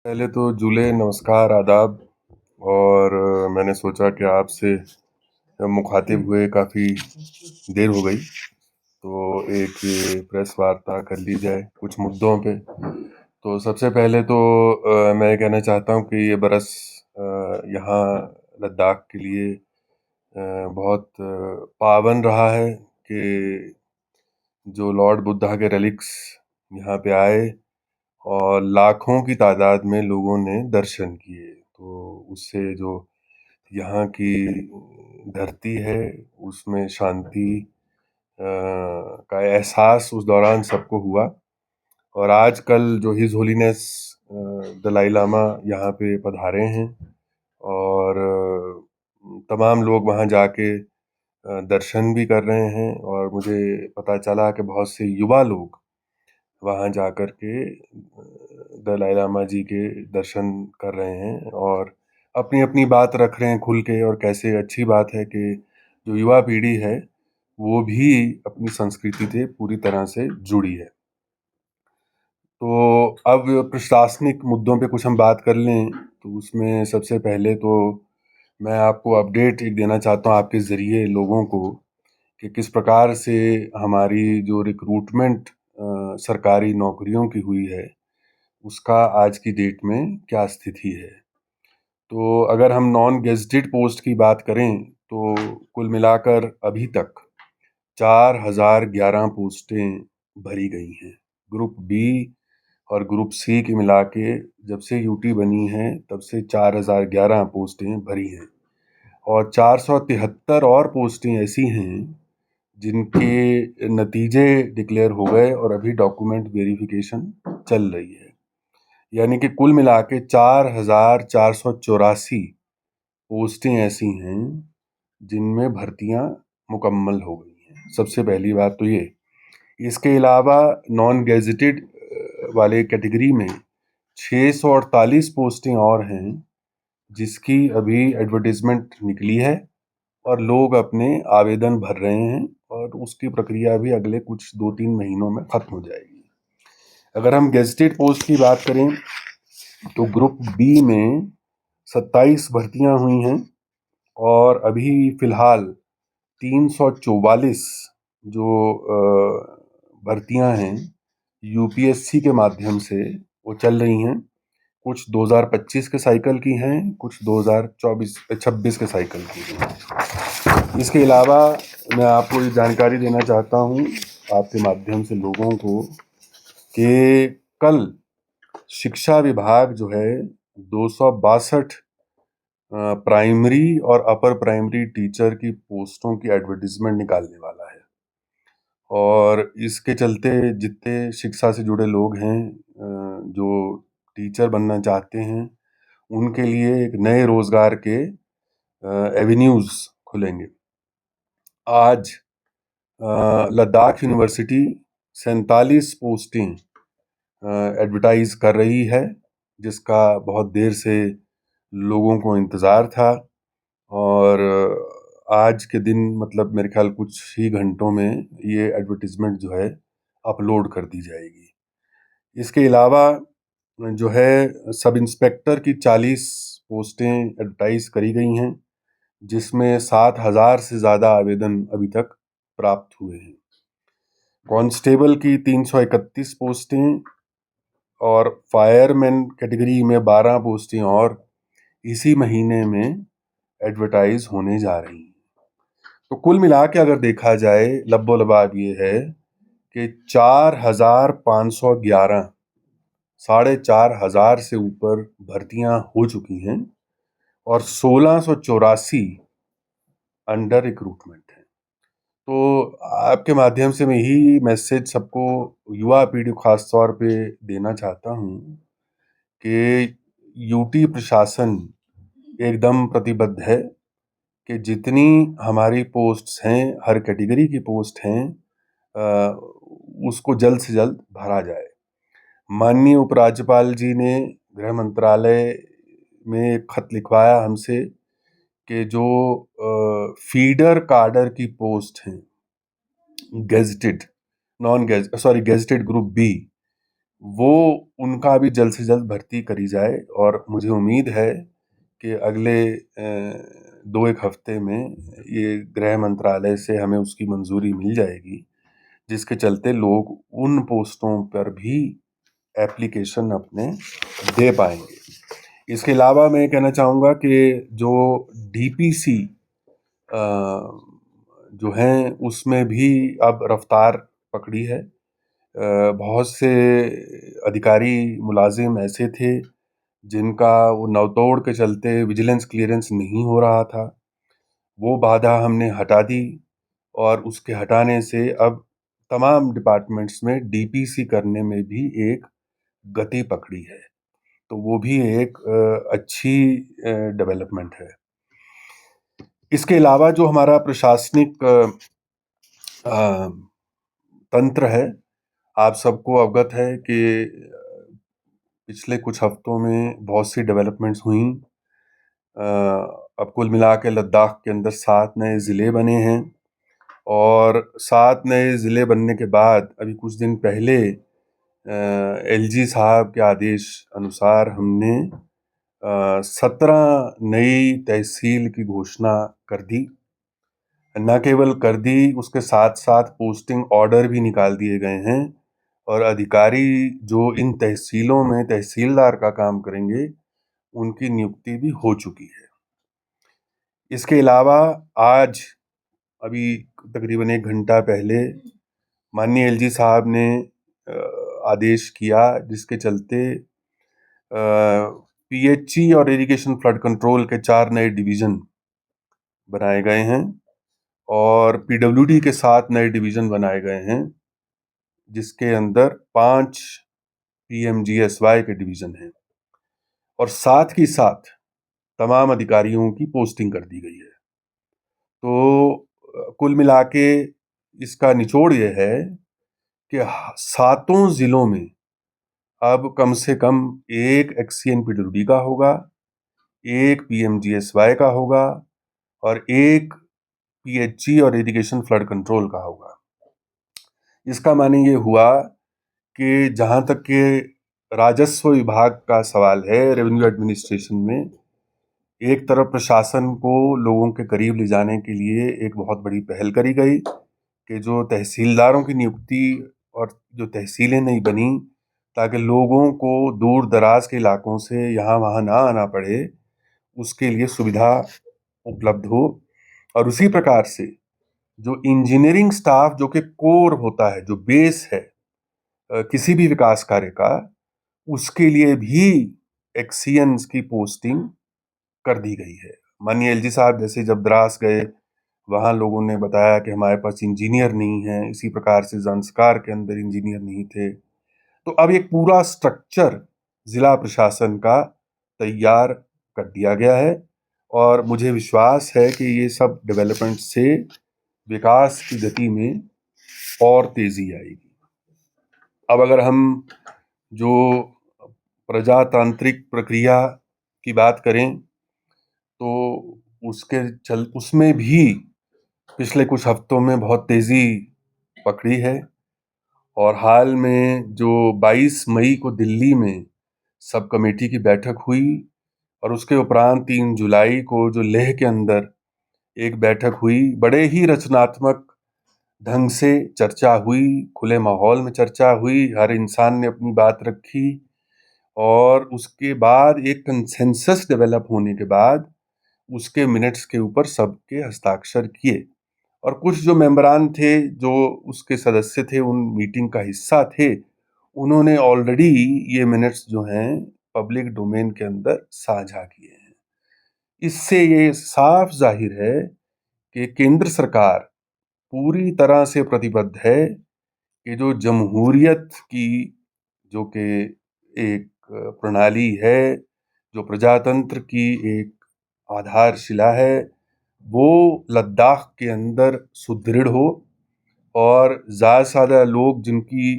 पहले तो जूले नमस्कार आदाब। और मैंने सोचा कि आपसे मुखातिब हुए काफ़ी देर हो गई, तो एक ये प्रेस वार्ता कर ली जाए कुछ मुद्दों पे। तो सबसे पहले तो मैं कहना चाहता हूँ कि ये बरस यहाँ लद्दाख के लिए बहुत पावन रहा है कि जो लॉर्ड बुद्धा के रेलिक्स यहाँ पे आए और लाखों की तादाद में लोगों ने दर्शन किए। तो उससे जो यहाँ की धरती है उसमें शांति का एहसास उस दौरान सबको हुआ। और आजकल जो हिज होलीनेस दलाई लामा यहाँ पे पधारे हैं और तमाम लोग वहाँ जाके दर्शन भी कर रहे हैं। और मुझे पता चला कि बहुत से युवा लोग वहाँ जाकर के दलाई लामा जी के दर्शन कर रहे हैं और अपनी अपनी बात रख रहे हैं खुल के। और कैसे अच्छी बात है कि जो युवा पीढ़ी है वो भी अपनी संस्कृति से पूरी तरह से जुड़ी है। तो अब प्रशासनिक मुद्दों पे कुछ हम बात कर लें तो उसमें सबसे पहले तो मैं आपको अपडेट एक देना चाहता हूँ आपके ज़रिए लोगों को कि किस प्रकार से हमारी जो रिक्रूटमेंट सरकारी नौकरियों की हुई है उसका आज की डेट में क्या स्थिति है। तो अगर हम नॉन गेजेटेड पोस्ट की बात करें तो कुल मिलाकर अभी तक 4011 पोस्टें भरी गई हैं। ग्रुप बी और ग्रुप सी की मिला के जब से यूटी बनी है तब से 4011 पोस्टें भरी हैं और 473 और पोस्टें ऐसी हैं जिनके नतीजे डिक्लेयर हो गए और अभी डॉक्यूमेंट वेरिफिकेशन चल रही है। यानी कि कुल मिला के 4484 पोस्टें ऐसी हैं जिनमें भर्तियां मुकम्मल हो गई हैं। सबसे पहली बात तो ये। इसके अलावा नॉन गेजेटेड वाले कैटेगरी में 648 पोस्टें और हैं जिसकी अभी एडवर्टीजमेंट निकली है और लोग अपने आवेदन भर रहे हैं और उसकी प्रक्रिया भी अगले कुछ 2-3 महीनों में ख़त्म हो जाएगी। अगर हम गेजेटेड पोस्ट की बात करें तो ग्रुप बी में 27 भर्तियां हुई हैं और अभी फ़िलहाल 344 जो भर्तियां हैं यूपीएससी के माध्यम से वो चल रही हैं। कुछ 2025 के साइकिल की हैं, कुछ 2024-26 के साइकिल की हैं। इसके अलावा मैं आपको ये जानकारी देना चाहता हूँ आपके माध्यम से लोगों को कि कल शिक्षा विभाग जो है 262 प्राइमरी और अपर प्राइमरी टीचर की पोस्टों की एडवर्टीजमेंट निकालने वाला है। और इसके चलते जितने शिक्षा से जुड़े लोग हैं जो टीचर बनना चाहते हैं उनके लिए एक नए रोजगार के एवेन्यूज़ खुलेंगे। आज लद्दाख यूनिवर्सिटी 47 पोस्टें एडवर्टाइज कर रही है जिसका बहुत देर से लोगों को इंतज़ार था। और आज के दिन मतलब मेरे ख्याल कुछ ही घंटों में ये एडवर्टीजमेंट जो है अपलोड कर दी जाएगी। इसके अलावा जो है सब इंस्पेक्टर की 40 पोस्टें एडवर्टाइज करी गई हैं जिसमें 7,000 से ज़्यादा आवेदन अभी तक प्राप्त हुए हैं। कांस्टेबल की 331 पोस्टें और फायरमैन कैटेगरी में 12 पोस्टें और इसी महीने में एडवर्टाइज होने जा रही हैं। तो कुल मिला के अगर देखा जाए लब्बो लबाब ये है कि 4,511 4,500 से ऊपर भर्तियां हो चुकी हैं और 1,684 अंडर रिक्रूटमेंट है। तो आपके माध्यम से मैं यही मैसेज सबको युवा पीढ़ी को खास तौर पे देना चाहता हूँ कि यूटी प्रशासन एकदम प्रतिबद्ध है कि जितनी हमारी पोस्ट्स हैं हर कैटेगरी की पोस्ट हैं उसको जल्द से जल्द भरा जाए। माननीय उपराज्यपाल जी ने गृह मंत्रालय में एक खत लिखवाया हमसे कि जो फीडर काडर की पोस्ट हैं gazetted non gauge sorry gazetted group B वो उनका भी जल्द से जल्द भर्ती करी जाए और मुझे उम्मीद है कि अगले 2-1 हफ्ते में ये गृह मंत्रालय से हमें उसकी मंजूरी मिल जाएगी, जिसके चलते लोग उन पोस्टों पर भी एप्लीकेशन अपने दे पाएंगे। इसके अलावा मैं कहना चाहूँगा कि जो डीपीसी जो हैं उसमें भी अब रफ्तार पकड़ी है। बहुत से अधिकारी मुलाजिम ऐसे थे जिनका वो नवतोड़ के चलते विजिलेंस क्लियरेंस नहीं हो रहा था। वो बाधा हमने हटा दी और उसके हटाने से अब तमाम डिपार्टमेंट्स में डीपीसी करने में भी एक गति पकड़ी है। तो वो भी एक अच्छी डेवलपमेंट है। इसके अलावा जो हमारा प्रशासनिक तंत्र है, आप सबको अवगत है कि पिछले कुछ हफ्तों में बहुत सी डेवलपमेंट्स हुई। अब कुल मिला के लद्दाख के अंदर 7 नए ज़िले बने हैं और 7 नए ज़िले बनने के बाद अभी कुछ दिन पहले एलजी साहब के आदेश अनुसार हमने 17 नई तहसील की घोषणा कर दी। न केवल कर दी, उसके साथ साथ पोस्टिंग ऑर्डर भी निकाल दिए गए हैं और अधिकारी जो इन तहसीलों में तहसीलदार का काम करेंगे, उनकी नियुक्ति भी हो चुकी है। इसके अलावा आज अभी तकरीबन 1 घंटा पहले माननीय एलजी साहब ने आदेश किया, जिसके चलते पीएचई और इरिगेशन फ्लड कंट्रोल के 4 नए डिवीज़न बनाए गए हैं और पीडब्ल्यूडी के 7 नए डिवीज़न बनाए गए हैं, जिसके अंदर 5 पीएमजीएसवाई के डिवीज़न हैं और साथ ही साथ तमाम अधिकारियों की पोस्टिंग कर दी गई है। तो कुल मिला के इसका निचोड़ ये है कि 7 ज़िलों में अब कम से कम 1 एक्सीएन पीडब्ल्यूडी का होगा, 1 पीएमजीएसवाई का होगा और 1 पीएचई और इरिगेशन फ्लड कंट्रोल का होगा। इसका माने ये हुआ कि जहाँ तक के राजस्व विभाग का सवाल है, रेवेन्यू एडमिनिस्ट्रेशन में एक तरफ प्रशासन को लोगों के करीब ले जाने के लिए एक बहुत बड़ी पहल करी गई कि जो तहसीलदारों की नियुक्ति और जो तहसीलें नहीं बनी, ताकि लोगों को दूर दराज के इलाकों से यहाँ वहाँ ना आना पड़े, उसके लिए सुविधा उपलब्ध हो। और उसी प्रकार से जो इंजीनियरिंग स्टाफ जो कि कोर होता है, जो बेस है किसी भी विकास कार्य का, उसके लिए भी एक्सीएंस की पोस्टिंग कर दी गई है। माननीय एलजी साहब जैसे जब द्रास गए, वहाँ लोगों ने बताया कि हमारे पास इंजीनियर नहीं है, इसी प्रकार से ज़ंस्कार के अंदर इंजीनियर नहीं थे। तो अब एक पूरा स्ट्रक्चर ज़िला प्रशासन का तैयार कर दिया गया है और मुझे विश्वास है कि ये सब डेवलपमेंट से विकास की गति में और तेज़ी आएगी। अब अगर हम जो प्रजातांत्रिक प्रक्रिया की बात करें, तो उसमें भी पिछले कुछ हफ्तों में बहुत तेज़ी पकड़ी है और हाल में जो 22 मई को दिल्ली में सब कमेटी की बैठक हुई और उसके उपरांत 3 जुलाई को जो लेह के अंदर एक बैठक हुई, बड़े ही रचनात्मक ढंग से चर्चा हुई, खुले माहौल में चर्चा हुई, हर इंसान ने अपनी बात रखी और उसके बाद एक कंसेंसस डेवलप होने के बाद उसके मिनट्स के ऊपर सबके हस्ताक्षर किए और कुछ जो मेंबरान थे, जो उसके सदस्य थे, उन मीटिंग का हिस्सा थे, उन्होंने ऑलरेडी ये मिनट्स जो हैं पब्लिक डोमेन के अंदर साझा किए हैं। इससे ये साफ जाहिर है कि केंद्र सरकार पूरी तरह से प्रतिबद्ध है कि जो जमहूरियत की जो कि एक प्रणाली है, जो प्रजातंत्र की एक आधारशिला है, वो लद्दाख के अंदर सुदृढ़ हो और ज़्यादा से ज़्यादा लोग जिनकी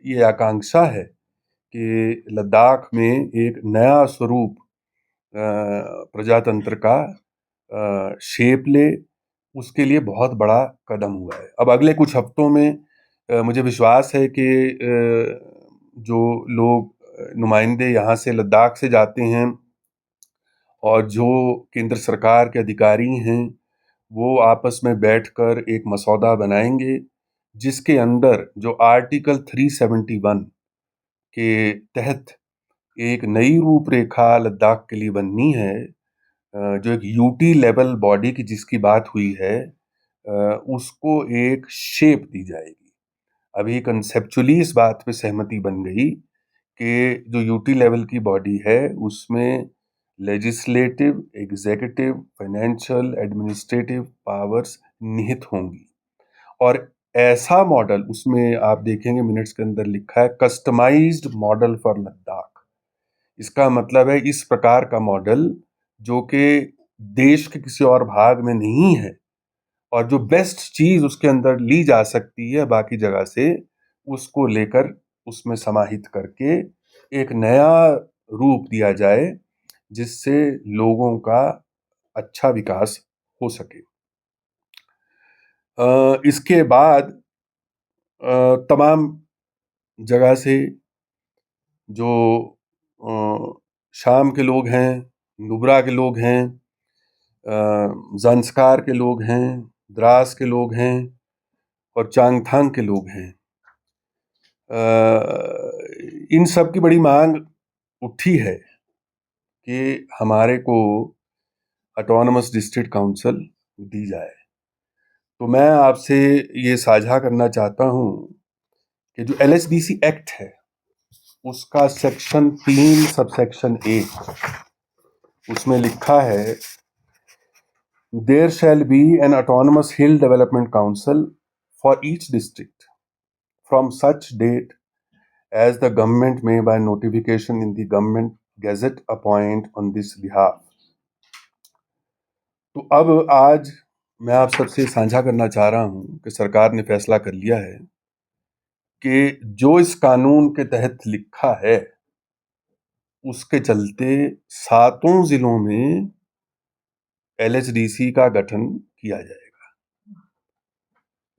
ये आकांक्षा है कि लद्दाख में एक नया स्वरूप प्रजातंत्र का शेप ले, उसके लिए बहुत बड़ा कदम हुआ है। अब अगले कुछ हफ्तों में मुझे विश्वास है कि जो लोग नुमाइंदे यहाँ से लद्दाख से जाते हैं और जो केंद्र सरकार के अधिकारी हैं, वो आपस में बैठकर एक मसौदा बनाएंगे जिसके अंदर जो आर्टिकल 371 के तहत एक नई रूपरेखा लद्दाख के लिए बननी है, जो एक यूटी लेवल बॉडी की जिसकी बात हुई है, उसको एक शेप दी जाएगी। अभी कंसेप्चुअली इस बात पे सहमति बन गई कि जो यूटी लेवल की बॉडी है उसमें legislative, executive, financial, administrative powers निहित होंगी। और ऐसा मॉडल उसमें आप देखेंगे मिनट्स के अंदर लिखा है कस्टमाइज्ड मॉडल फॉर लद्दाख। इसका मतलब है इस प्रकार का मॉडल जो कि देश के किसी और भाग में नहीं है और जो बेस्ट चीज उसके अंदर ली जा सकती है बाकी जगह से, उसको लेकर उसमें समाहित करके एक नया रूप दिया जाए जिससे लोगों का अच्छा विकास हो सके। इसके बाद तमाम जगह से जो शाम के लोग हैं, नुब्रा के लोग हैं, ज़ांस्कार के लोग हैं, द्रास के लोग हैं और चांगथांग के लोग हैं, इन सब की बड़ी मांग उठी है कि हमारे को ऑटोनमस डिस्ट्रिक्ट काउंसिल दी जाए। तो मैं आपसे ये साझा करना चाहता हूँ कि जो एलएचडीसी एक्ट है उसका सेक्शन 3 सबसेक्शन ए, उसमें लिखा है there shall be an autonomous hill development council for each district from such date as the government may by notification in the government gazette appoint on this behalf। तो अब आज मैं आप सबसे साझा करना चाह रहा हूं कि सरकार ने फैसला कर लिया है कि जो इस कानून के तहत लिखा है उसके चलते 7 जिलों में एलएचडीसी का गठन किया जाएगा।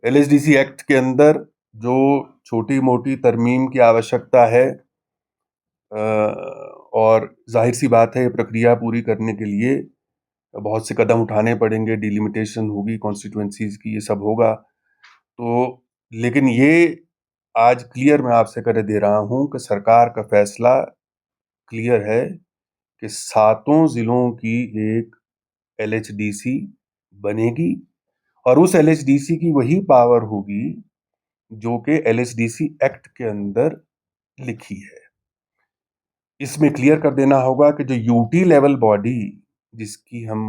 एलएचडीसी एक्ट के अंदर जो छोटी मोटी तरमीम की आवश्यकता है, और जाहिर सी बात है ये प्रक्रिया पूरी करने के लिए बहुत से कदम उठाने पड़ेंगे, डिलिमिटेशन होगी कॉन्स्टिट्यूएंसीज की, ये सब होगा। तो लेकिन ये आज क्लियर मैं आपसे कर दे रहा हूं कि सरकार का फैसला क्लियर है कि 7 जिलों की एक एलएचडीसी बनेगी और उस एलएचडीसी की वही पावर होगी जो कि एलएचडीसी एक्ट के अंदर लिखी है। इसमें क्लियर कर देना होगा कि जो यूटी लेवल बॉडी जिसकी हम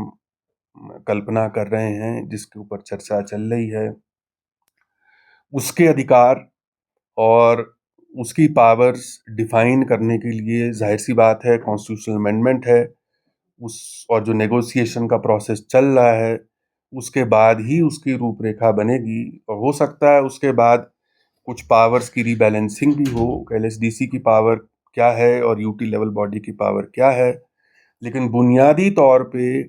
कल्पना कर रहे हैं, जिसके ऊपर चर्चा चल रही है, उसके अधिकार और उसकी पावर्स डिफाइन करने के लिए जाहिर सी बात है कॉन्स्टिट्यूशनल अमेंडमेंट है उस, और जो नेगोशिएशन का प्रोसेस चल रहा है उसके बाद ही उसकी रूपरेखा बनेगी। और हो सकता है उसके बाद कुछ पावर्स की रीबैलेंसिंग भी हो, एलएचडीसी की पावर क्या है और यूटी लेवल बॉडी की पावर क्या है, लेकिन बुनियादी तौर पे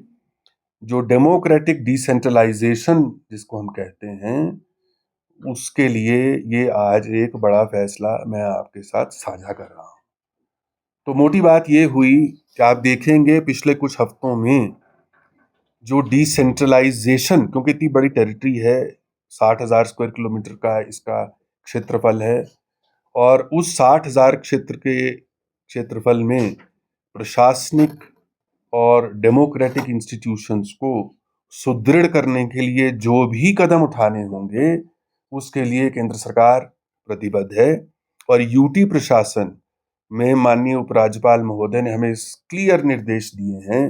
जो डेमोक्रेटिक डिसेंट्रलाइजेशन जिसको हम कहते हैं, उसके लिए ये आज एक बड़ा फैसला मैं आपके साथ साझा कर रहा हूँ। तो मोटी बात ये हुई कि आप देखेंगे पिछले कुछ हफ्तों में जो डिसेंट्रलाइजेशन, क्योंकि इतनी बड़ी टेरिटरी है, 60,000 स्क्वायर किलोमीटर का इसका क्षेत्रफल है, और उस 60,000 क्षेत्र के क्षेत्रफल में प्रशासनिक और डेमोक्रेटिक इंस्टीट्यूशंस को सुदृढ़ करने के लिए जो भी कदम उठाने होंगे उसके लिए केंद्र सरकार प्रतिबद्ध है। और यूटी प्रशासन में माननीय उपराज्यपाल महोदय ने हमें क्लियर निर्देश दिए हैं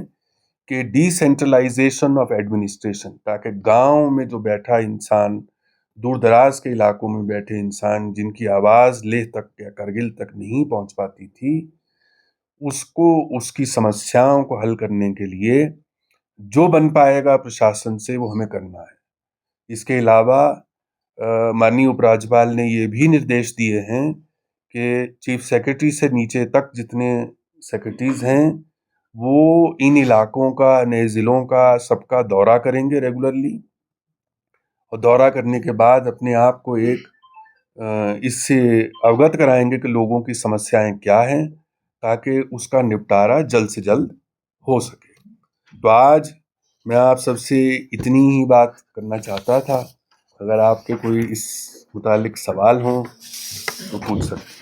कि डिसेंट्रलाइजेशन ऑफ एडमिनिस्ट्रेशन, ताकि गांव में जो बैठा इंसान, दूर दराज के इलाकों में बैठे इंसान जिनकी आवाज़ लेह तक या करगिल तक नहीं पहुंच पाती थी, उसको उसकी समस्याओं को हल करने के लिए जो बन पाएगा प्रशासन से वो हमें करना है। इसके अलावा माननीय उपराज्यपाल ने ये भी निर्देश दिए हैं कि चीफ सेक्रेटरी से नीचे तक जितने सेक्रेटरीज हैं वो इन इलाकों का, नए ज़िलों का, सबका दौरा करेंगे रेगुलरली, और दौरा करने के बाद अपने आप को एक इससे अवगत कराएंगे कि लोगों की समस्याएं क्या हैं, ताकि उसका निपटारा जल्द से जल्द हो सके। तो आज मैं आप सबसे इतनी ही बात करना चाहता था। अगर आपके कोई इस मुतालिक सवाल हों तो पूछ सकते हैं।